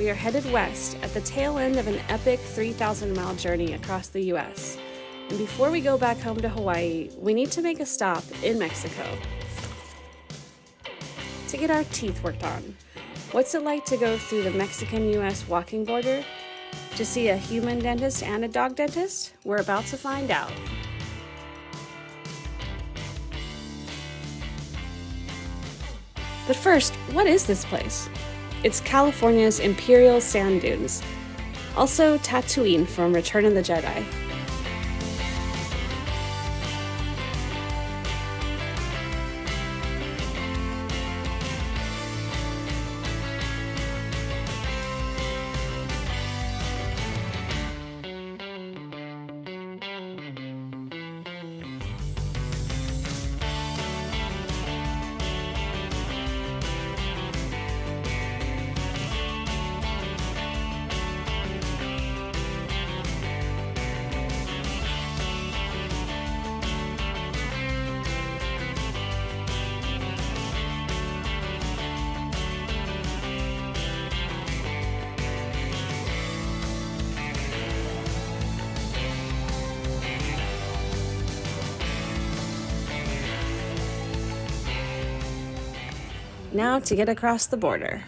we are headed west at the tail end of an epic 3,000-mile journey across the U.S. And before we go back home to Hawaii, we need to make a stop in Mexico to get our teeth worked on. What's it like to go through the Mexican-U.S. walking border? To see a human dentist and a dog dentist? We're about to find out. But first, what is this place? It's California's Imperial Sand Dunes, also Tatooine from Return of the Jedi. Now to get across the border.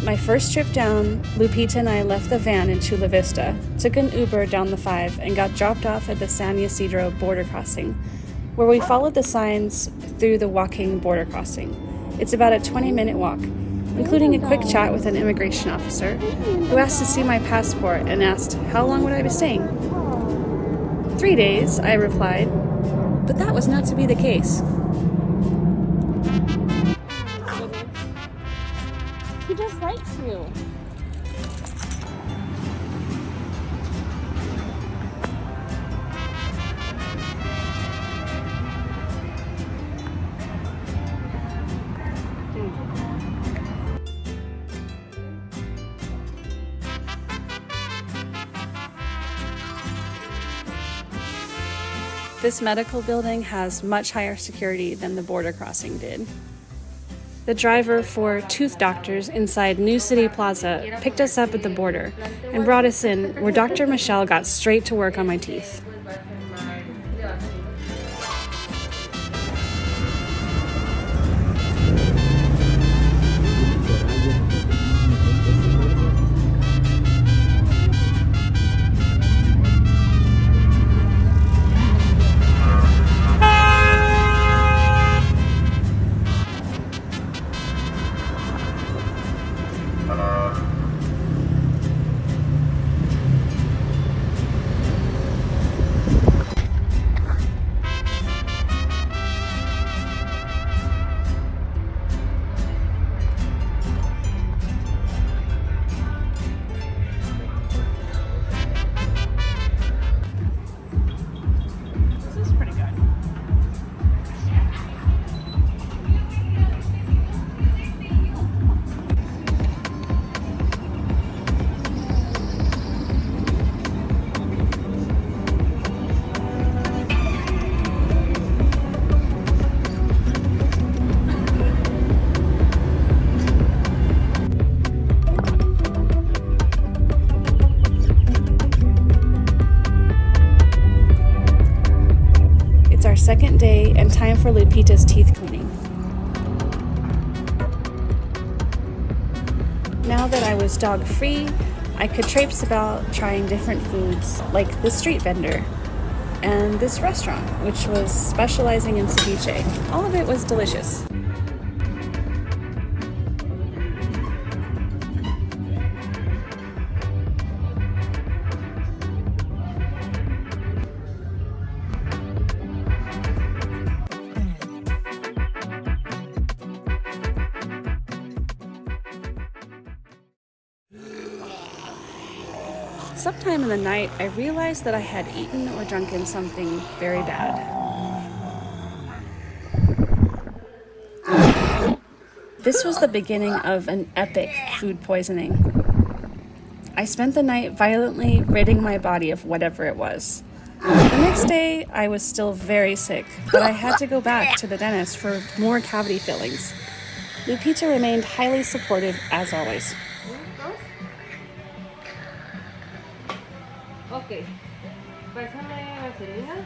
My first trip down, Lupita and I left the van in Chula Vista, took an Uber down the 5, and got dropped off at the San Ysidro border crossing, where we followed the signs through the walking border crossing. It's about a 20-minute walk, including a quick chat with an immigration officer who asked to see my passport and asked how long would I be staying. 3 days, I replied, but that was not to be the case. He just likes you. This medical building has much higher security than the border crossing did. The driver for Tooth Doctors inside New City Plaza picked us up at the border and brought us in, where Dr. Michelle got straight to work on my teeth. Second day and time for Lupita's teeth cleaning. Now that I was dog-free, I could traipse about trying different foods like the street vendor and this restaurant, which was specializing in ceviche. All of it was delicious. Sometime in the night, I realized that I had eaten or drunken something very bad. This was the beginning of an epic food poisoning. I spent the night violently ridding my body of whatever it was. The next day, I was still very sick, but I had to go back to the dentist for more cavity fillings. Lupita remained highly supportive as always. Ok, pásame vaselina.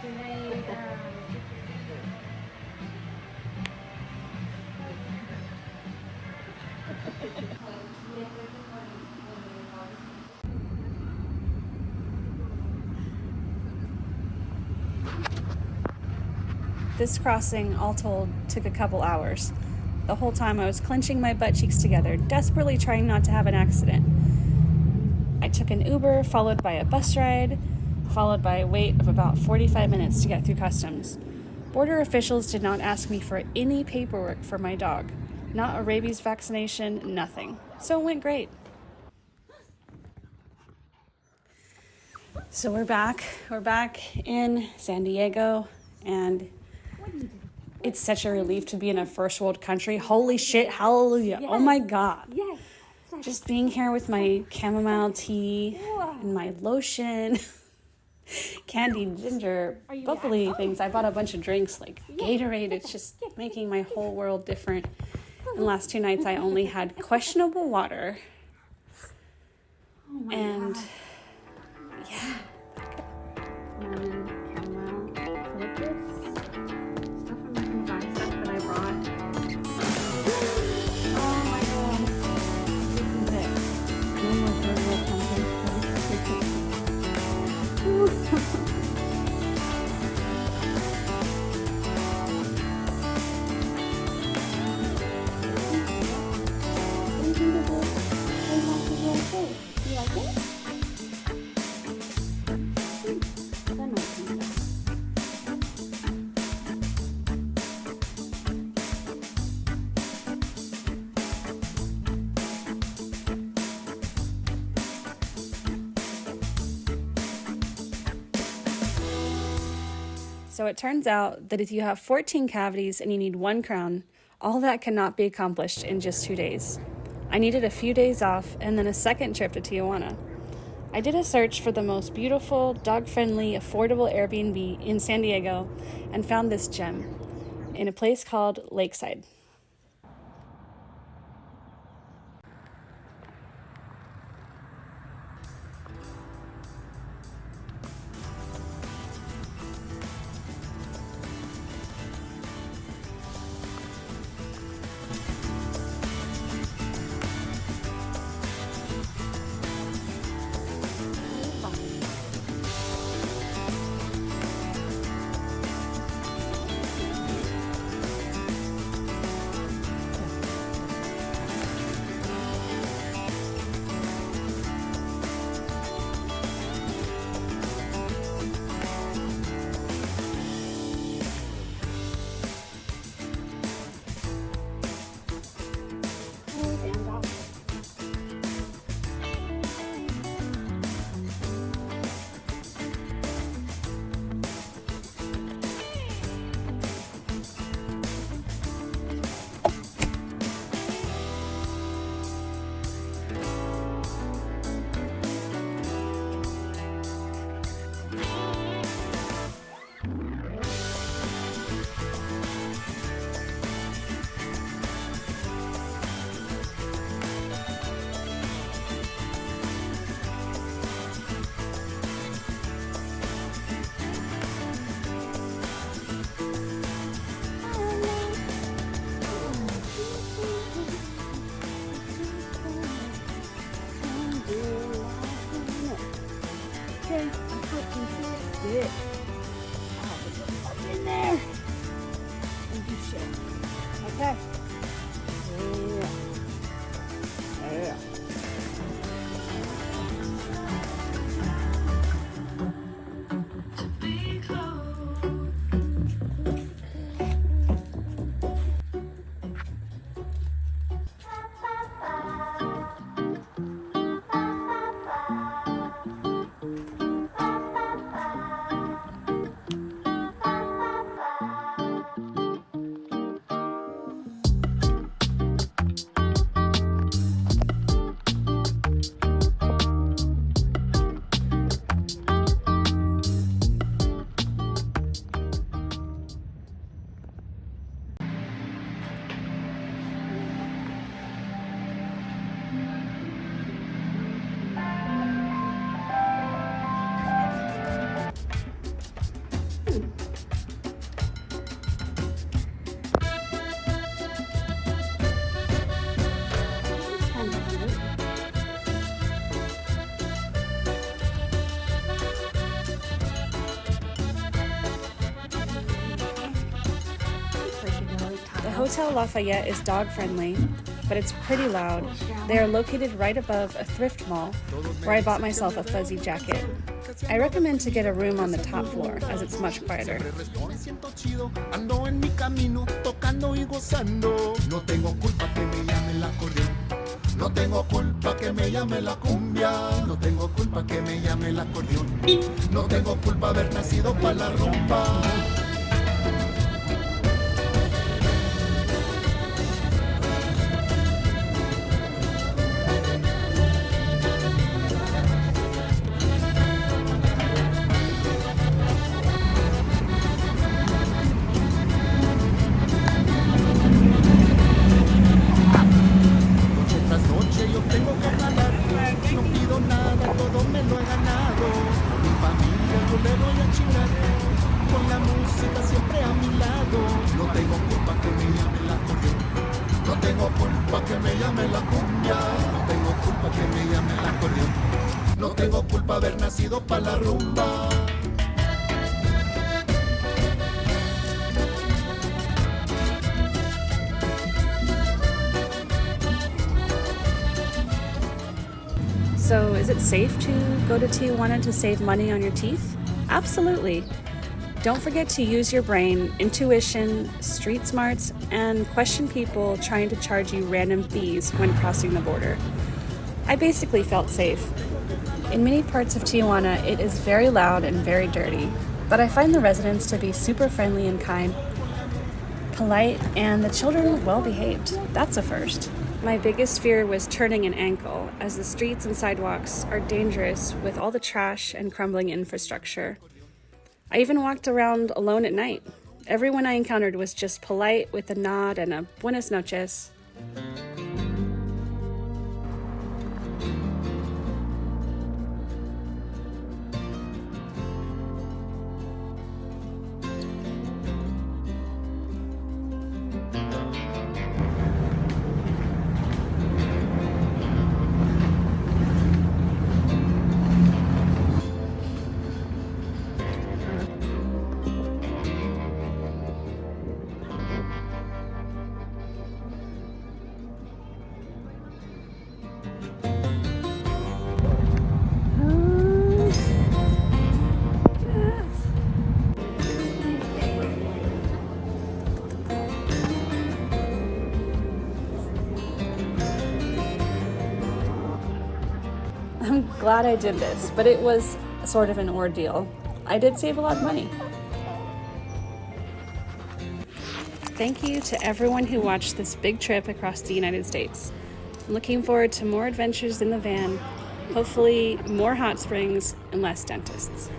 Tiene ahí, This crossing, all told, took a couple hours. The whole time I was clenching my butt cheeks together, desperately trying not to have an accident. I took an Uber, followed by a bus ride, followed by a wait of about 45 minutes to get through customs. Border officials did not ask me for any paperwork for my dog. Not a rabies vaccination, nothing. So it went great. So we're back. We're back in San Diego, and it's such a relief to be in a first world country. Holy shit, hallelujah. Yes. Oh my God. Yes. Just being here with my chamomile tea and my lotion, candied ginger, bubbly things. I bought a bunch of drinks like Gatorade. It's just making my whole world different. And last 2 nights I only had questionable water. And yeah. So it turns out that if you have 14 cavities and you need 1 crown, all that cannot be accomplished in just 2 days. I needed a few days off and then a second trip to Tijuana. I did a search for the most beautiful, dog-friendly, affordable Airbnb in San Diego and found this gem in a place called Lakeside. it. I'll put it up in there. And do shit. Okay. Yeah. Yeah. Hotel Lafayette is dog-friendly, but it's pretty loud. They are located right above a thrift mall where I bought myself a fuzzy jacket. I recommend to get a room on the top floor as it's much quieter. Ando en mi camino, tocando y gozando. No tengo culpa que me llame el acordeón. No tengo culpa que me llame la cumbia. No tengo culpa que me llame el acordeón. No tengo culpa haber nacido para la rumba. Yo tengo que ganar, no pido nada, todo me lo he ganado. A mi familia yo le voy a chingar, con la música siempre a mi lado. No tengo culpa que me llame el acordeón, no tengo culpa que me llame la cumbia. No tengo culpa que me llame el acordeón, no tengo culpa haber nacido para la rumba. So, is it safe to go to Tijuana to save money on your teeth? Absolutely. Don't forget to use your brain, intuition, street smarts, and question people trying to charge you random fees when crossing the border. I basically felt safe. In many parts of Tijuana, it is very loud and very dirty, but I find the residents to be super friendly and kind, polite, and the children well behaved. That's a first. My biggest fear was turning an ankle, as the streets and sidewalks are dangerous with all the trash and crumbling infrastructure. I even walked around alone at night. Everyone I encountered was just polite with a nod and a buenas noches. I'm glad I did this, but it was sort of an ordeal. I did save a lot of money. Thank you to everyone who watched this big trip across the United States. I'm looking forward to more adventures in the van, hopefully more hot springs and less dentists.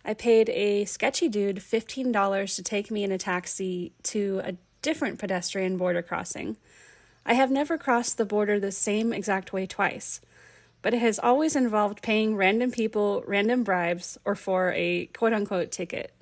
I paid a sketchy dude $15 to take me in a taxi to a different pedestrian border crossing. I have never crossed the border the same exact way twice, but it has always involved paying random people random bribes or for a quote-unquote ticket.